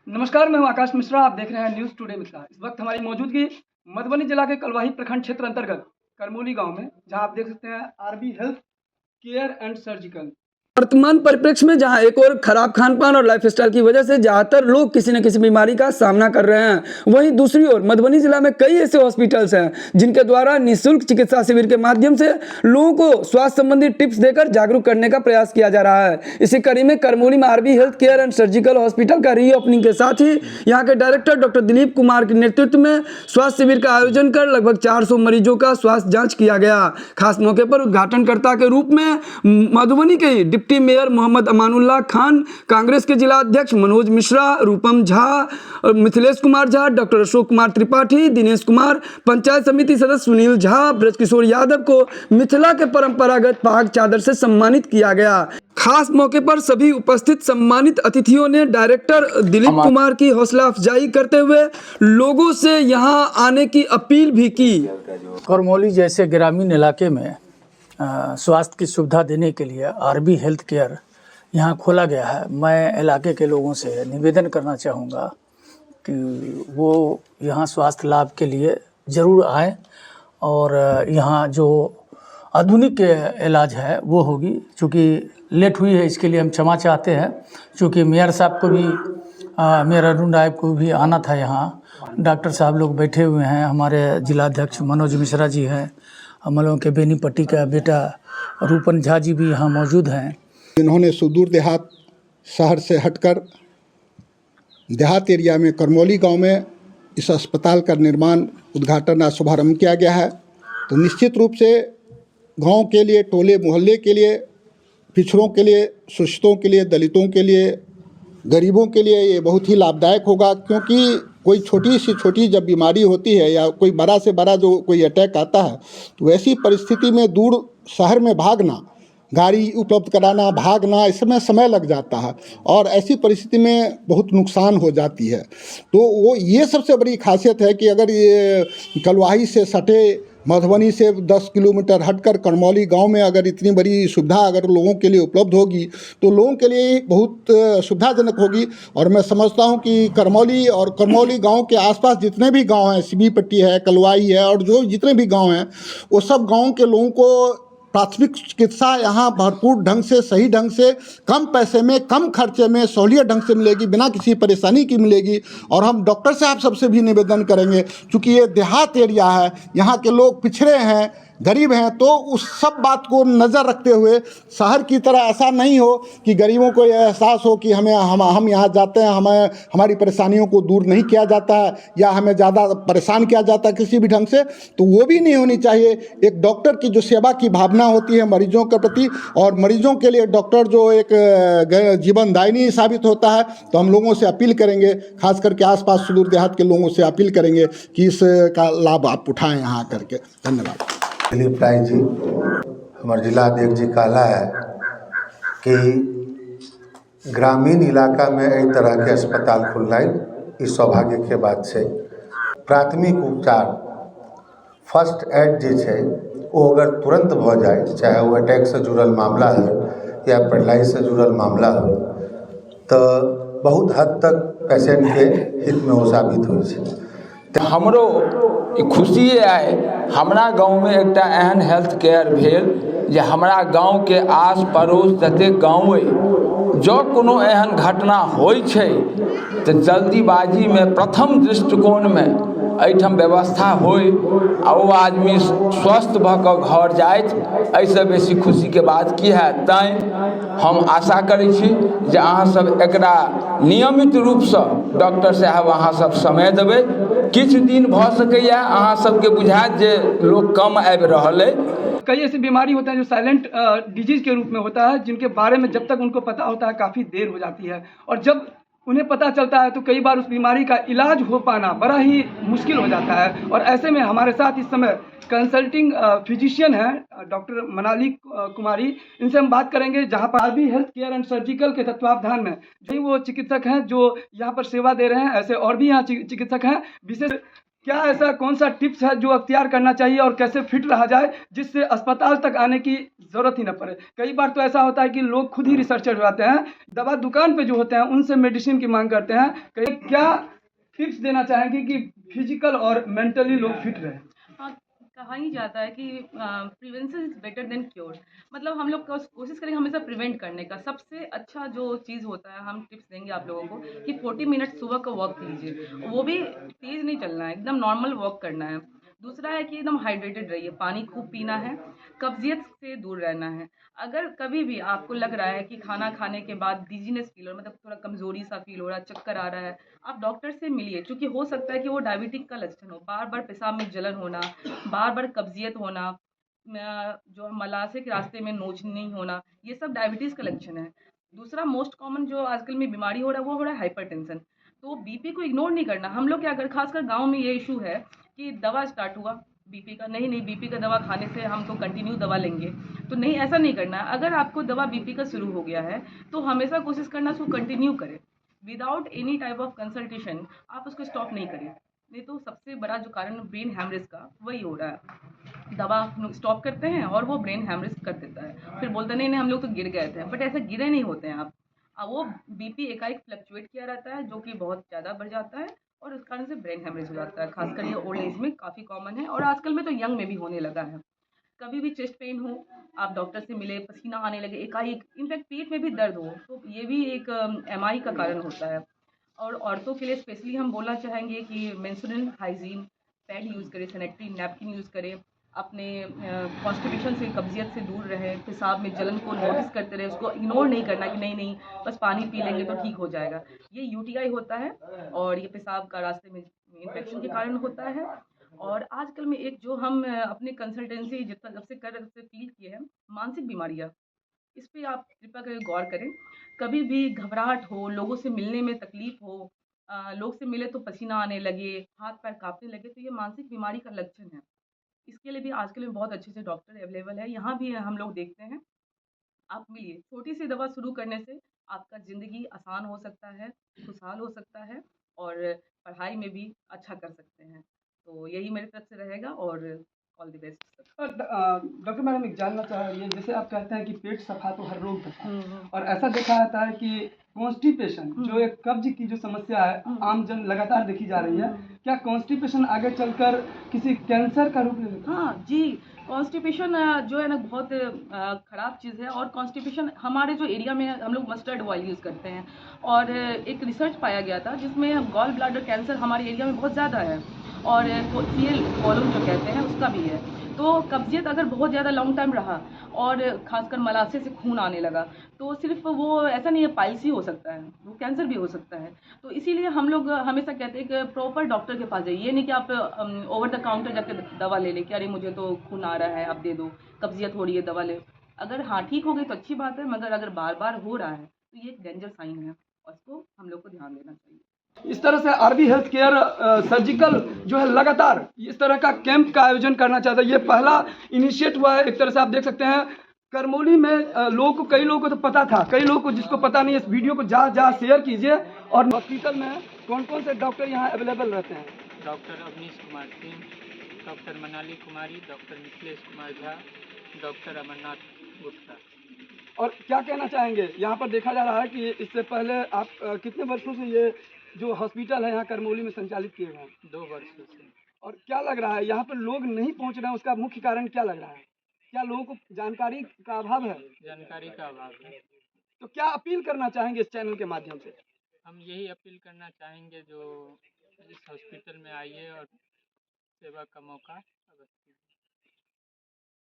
नमस्कार, मैं हूं आकाश मिश्रा। आप देख रहे हैं न्यूज़ टुडे मिश्रा। इस वक्त हमारी मौजूदगी मधुबनी जिला के कलवाही प्रखंड क्षेत्र अंतर्गत करमोली गांव में, जहां आप देख सकते हैं RB health care and surgical. वर्तमान परिप्रेक्ष्य में जहां एक और खराब खान पान और लाइफस्टाइल की वजह से ज्यादातर लोग किसी न किसी बीमारी का सामना कर रहे हैं, वहीं दूसरी ओर मधुबनी जिला में कई ऐसे हॉस्पिटल्स हैं जिनके द्वारा निःशुल्क चिकित्सा शिविर के माध्यम से लोगों को स्वास्थ्य संबंधी टिप्स देकर जागरूक करने का प्रयास किया जा रहा है। इसी कड़ी में करमोली में RB health care and surgical hospital का रीओपनिंग के साथ ही यहाँ के डायरेक्टर डॉक्टर दिलीप कुमार के नेतृत्व में स्वास्थ्य शिविर का आयोजन कर लगभग 400 मरीजों का स्वास्थ्य जाँच किया गया। खास मौके पर उद्घाटनकर्ता के रूप में मधुबनी के डिप्टी मेयर मोहम्मद अमानुल्लाह खान, कांग्रेस के जिला अध्यक्ष मनोज मिश्रा, रूपम झा, मिथिलेश कुमार झा, डॉक्टर अशोक कुमार त्रिपाठी, दिनेश कुमार, पंचायत समिति सदस्य सुनील झा, ब्रजकिशोर यादव को मिथिला के परंपरागत पाग चादर से सम्मानित किया गया। खास मौके पर सभी उपस्थित सम्मानित अतिथियों ने डायरेक्टर दिलीप कुमार की हौसला अफजाई करते हुए लोगों से यहां आने की अपील भी की। करमोली जैसे ग्रामीण इलाके में स्वास्थ्य की सुविधा देने के लिए आरबी हेल्थ केयर यहाँ खोला गया है। मैं इलाके के लोगों से निवेदन करना चाहूँगा कि वो यहाँ स्वास्थ्य लाभ के लिए ज़रूर आएँ और यहाँ जो आधुनिक इलाज है वो होगी। चूँकि लेट हुई है इसके लिए हम क्षमा चाहते हैं, चूँकि मेयर साहब को भी मेयर अरुण राय को भी आना था यहाँ। डॉक्टर साहब लोग बैठे हुए हैं, हमारे जिलाध्यक्ष मनोज मिश्रा जी हैं, हम लोगों के बेनीपट्टी का बेटा रूपन झा जी भी यहाँ मौजूद हैं। इन्होंने सुदूर देहात शहर से हटकर देहात एरिया में करमोली गांव में इस अस्पताल का निर्माण उद्घाटन आज शुभारम्भ किया गया है। तो निश्चित रूप से गांव के लिए, टोले मोहल्ले के लिए, पिछड़ों के लिए, शोषितों के लिए, दलितों के लिए, गरीबों के लिए ये बहुत ही लाभदायक होगा। क्योंकि कोई छोटी से छोटी जब बीमारी होती है या कोई बड़ा से बड़ा जो कोई अटैक आता है, तो ऐसी परिस्थिति में दूर शहर में भागना, गाड़ी उपलब्ध कराना, भागना, इसमें समय लग जाता है और ऐसी परिस्थिति में बहुत नुकसान हो जाती है। तो वो ये सबसे बड़ी खासियत है कि अगर ये कलवाही से सटे मधुबनी से 10 किलोमीटर हटकर करमौली गांव में अगर इतनी बड़ी सुविधा अगर लोगों के लिए उपलब्ध होगी तो लोगों के लिए बहुत सुविधाजनक होगी। और मैं समझता हूं कि करमौली और करमौली गांव के आसपास जितने भी गांव हैं, सीबी पट्टी है, कलवाही है और जो जितने भी गांव हैं, वो सब गांव के लोगों को प्राथमिक चिकित्सा यहाँ भरपूर ढंग से, सही ढंग से, कम पैसे में, कम खर्चे में, सहूलियत ढंग से मिलेगी, बिना किसी परेशानी की मिलेगी। और हम डॉक्टर साहब सबसे भी निवेदन करेंगे, क्योंकि ये देहात एरिया है, यहाँ के लोग पिछड़े हैं, गरीब हैं, तो उस सब बात को नज़र रखते हुए शहर की तरह ऐसा नहीं हो कि गरीबों को यह एहसास हो कि हम यहाँ जाते हैं, हमारी परेशानियों को दूर नहीं किया जाता है या हमें ज़्यादा परेशान किया जाता है किसी भी ढंग से, तो वो भी नहीं होनी चाहिए। एक डॉक्टर की जो सेवा की भावना होती है मरीजों के प्रति, और मरीजों के लिए डॉक्टर जो एक जीवनदायिनी साबित होता है, तो हम लोगों से अपील करेंगे, खास करके आसपास सुदूर देहात के लोगों से अपील करेंगे कि इसका लाभ आप उठाएँ यहाँ करके। धन्यवाद। दिलीप राय जी, हमारे जिला अध्यक्ष जी कहला है कि ग्रामीण इलाका में एहि तरह के अस्पताल खुलनाइ ई सौभाग्य के बात छै। प्राथमिक उपचार, फर्स्ट एड जे छै वो अगर तुरंत भ जाए, चाहे वो अटैक से जुड़ल मामला है या पैरालाइज से जुड़ल मामला हो, तो बहुत हद तक पेशेंट के हित में वो साबित होइ छै। हमरो खुशी आए हमरा गाँव में एक एहन हेल्थ केयर भेल जे हमरा गाँव के आस पड़ोस जते गाँव जो कोनो एहन घटना होइ छै तो जल्दीबाजी में प्रथम दृष्टिकोण में एहिठाम व्यवस्था होय आ वो आदमी स्वस्थ भऽ कऽ घर जाइत, एहिसँ बेसी खुशी के बात की है। तैं हम आशा करै छी जे अहाँ सब एकरा नियमित रूप से डॉक्टर साहब अहाँ सब समय देबै। किछु दिन भऽ सकैया अहाँ सबके बुझायत जे लोग कम आबि रहल है। कई ऐसी बीमारी होते हैं जो साइलेंट डिजीज के रूप में होता है, जिनके बारे में जब तक उनको पता होता है काफ़ी देर हो जाती है, और जब उन्हें पता चलता है तो कई बार उस बीमारी का इलाज हो पाना बड़ा ही मुश्किल हो जाता है। और ऐसे में हमारे साथ इस समय कंसल्टिंग फिजिशियन है डॉक्टर मनाली कुमारी, इनसे हम बात करेंगे, जहां पर RB health care and surgical के तत्वावधान में जो वो चिकित्सक हैं जो यहाँ पर सेवा दे रहे हैं। ऐसे और भी यहाँ चिकित्सक हैं। विशेष क्या ऐसा कौन सा टिप्स है जो अख्तियार करना चाहिए और कैसे फिट रहा जाए जिससे अस्पताल तक आने की ज़रूरत ही न पड़े? कई बार तो ऐसा होता है कि लोग खुद ही रिसर्चर हो जाते हैं, दवा दुकान पे जो होते हैं उनसे मेडिसिन की मांग करते हैं। कई क्या टिप्स देना चाहेंगे कि फिजिकल और मेंटली लोग फिट रहें? हाँ, कहा ही जाता है कि prevention is better than cure. मतलब हम लोग कोशिश करेंगे हमेशा प्रिवेंट करने का। सबसे अच्छा जो चीज़ होता है, हम टिप्स देंगे आप लोगों को कि 40 मिनट सुबह का वॉक कीजिए। वो भी तेज़ नहीं चलना है, एकदम नॉर्मल वॉक करना है। दूसरा है कि एकदम हाइड्रेटेड रहिए, पानी खूब पीना है, कब्ज़ियत से दूर रहना है। अगर कभी भी आपको लग रहा है कि खाना खाने के बाद डिज़ीनेस फ़ील हो रहा है, मतलब थोड़ा कमज़ोरी सा फ़ील हो रहा है, चक्कर आ रहा है, आप डॉक्टर से मिलिए, क्योंकि हो सकता है कि वो डायबिटिक का लक्षण हो। बार-बार पेशाब में जलन होना, बार-बार कब्ज़ियत होना, जो मलाशय के रास्ते में नोच नहीं होना, ये सब डायबिटीज़ का लक्षण है। दूसरा मोस्ट कॉमन जो आजकल में बीमारी हो रहा है, वो हो रहा है हाइपरटेंशन। तो बीपी को इग्नोर नहीं करना। हम लोग क्या कर, खासकर गाँव में ये इश्यू है कि दवा स्टार्ट हुआ बीपी का, नहीं बीपी का दवा खाने से हम तो कंटिन्यू दवा लेंगे। तो नहीं, ऐसा नहीं करना है। अगर आपको दवा बीपी का शुरू हो गया है, तो हमेशा कोशिश करना उसको कंटिन्यू करें। Without any type of consultation आप उसको स्टॉप नहीं करिए। नहीं तो सबसे बड़ा जो कारण ब्रेन हैमरेज का वही हो रहा है। दवा स्टॉप करते हैं और वो ब्रेन हैमरेज कर देता है, फिर बोलते हैं नहीं हम लोग तो गिर गए थे, बट ऐसे गिरे नहीं होते हैं आप। वो बीपी एकाएक फ्लक्चुएट किया रहता है, जो कि बहुत ज़्यादा बढ़ जाता है और उस कारण से ब्रेन हैमरेज हो जाता है। खासकर ये ओल्ड एज में काफ़ी कॉमन है और आजकल में तो यंग में भी होने लगा है। कभी भी चेस्ट पेन हो, आप डॉक्टर से मिले, पसीना आने लगे एकाएक, इनफैक्ट पेट में भी दर्द हो, तो ये भी एक एमआई का कारण होता है। और औरतों के लिए स्पेशली हम बोलना चाहेंगे कि मेंस्ट्रुअल हाइजीन, पैड यूज़ करें, सैनिटरी नैपकिन यूज़ करें, अपने कॉन्स्टिपेशन से, कब्जियत से दूर रहें, पेशाब में जलन को नोटिस करते रहें, उसको इग्नोर नहीं करना कि नहीं बस पानी पी लेंगे तो ठीक हो जाएगा। ये यूटीआई होता है और ये पेशाब का रास्ते में इन्फेक्शन के कारण होता है। और आजकल में एक जो हम अपने कंसल्टेंसी जितना जब से कर रहे, जब से फील किए हैं, मानसिक बीमारियाँ, इस पे आप कृपया करके गौर करें। कभी भी घबराहट हो, लोगों से मिलने में तकलीफ हो, लोग से मिले तो पसीना आने लगे, हाथ-पैर काँपने लगे, तो ये मानसिक बीमारी का लक्षण है। इसके लिए भी आजकल में बहुत अच्छे से डॉक्टर अवेलेबल है, यहाँ भी हम लोग देखते हैं। आप मिलिए, छोटी-सी दवा शुरू करने से आपका ज़िंदगी आसान हो सकता है, खुशहाल हो सकता है और पढ़ाई में भी अच्छा कर सकते हैं। तो यही मेरी तरफ से रहेगा और all the best sir. Doctor madam एक जानना चाह रही है, जैसे आप कहते हैं कि पेट सफा तो हर रोग सफा, हुँ। और ऐसा देखा जाता है कि कॉन्स्टिपेशन जो एक कब्ज की जो समस्या है आम जन लगातार देखी जा रही है, क्या कॉन्स्टिपेशन आगे चलकर किसी कैंसर का रूप ले लेता है? हाँ जी, कॉन्स्टिपेशन जो है ना बहुत ख़राब चीज़ है और कॉन्स्टिपेशन हमारे जो एरिया में है, हम लोग मस्टर्ड ऑयल यूज़ करते हैं और एक रिसर्च पाया गया था जिसमें गॉल ब्लैडर कैंसर हमारे एरिया में बहुत ज़्यादा है और सीएल कॉलम जो कहते हैं उसका भी है। तो कब्ज़ियत अगर बहुत ज़्यादा लॉन्ग टाइम रहा और ख़ासकर मलाशय से खून आने लगा, तो सिर्फ़ वो ऐसा नहीं है पाइल्स ही हो सकता है, वो कैंसर भी हो सकता है। तो इसीलिए हम लोग हमेशा कहते हैं कि प्रॉपर डॉक्टर के पास जाइए। ये नहीं कि आप ओवर द काउंटर जाके दवा ले लें कि अरे मुझे तो खून आ रहा है आप दे दो, कब्ज़ियत हो रही है दवा ले। अगर हाँ ठीक हो गई तो अच्छी बात है, मगर अगर बार-बार हो रहा है तो ये एक डेंजर साइन है और इसको हम लोग को ध्यान देना चाहिए। इस तरह से आरबी हेल्थ केयर सर्जिकल जो है लगातार इस तरह का कैंप का आयोजन करना चाहता है। ये पहला इनिशिएट हुआ है। एक तरह से आप देख सकते हैं करमोली में कई लोगों को तो पता था, कई लोगों को जिसको पता नहीं है, इस वीडियो को जहाँ शेयर कीजिए। और हॉस्पिटल में कौन कौन से डॉक्टर यहाँ अवेलेबल रहते हैं? डॉक्टर अवनीश कुमार सिंह, डॉक्टर मनाली कुमारी, डॉक्टर मिथिलेश कुमार झा, डॉक्टर अमरनाथ गुप्ता। और क्या कहना चाहेंगे, यहाँ पर देखा जा रहा है कि इससे पहले आप कितने वर्षों से ये जो हॉस्पिटल है यहाँ करमोली में संचालित किए गए हैं? 2 वर्षों से। और क्या लग रहा है यहाँ पर लोग नहीं पहुँच रहे हैं, उसका मुख्य कारण क्या लग रहा है? क्या लोगों को जानकारी का अभाव है? जानकारी का अभाव है। तो क्या अपील करना चाहेंगे इस चैनल के माध्यम से? हम यही अपील करना चाहेंगे जो इस हॉस्पिटल में आइए और सेवा का मौका अवश्य दीजिए।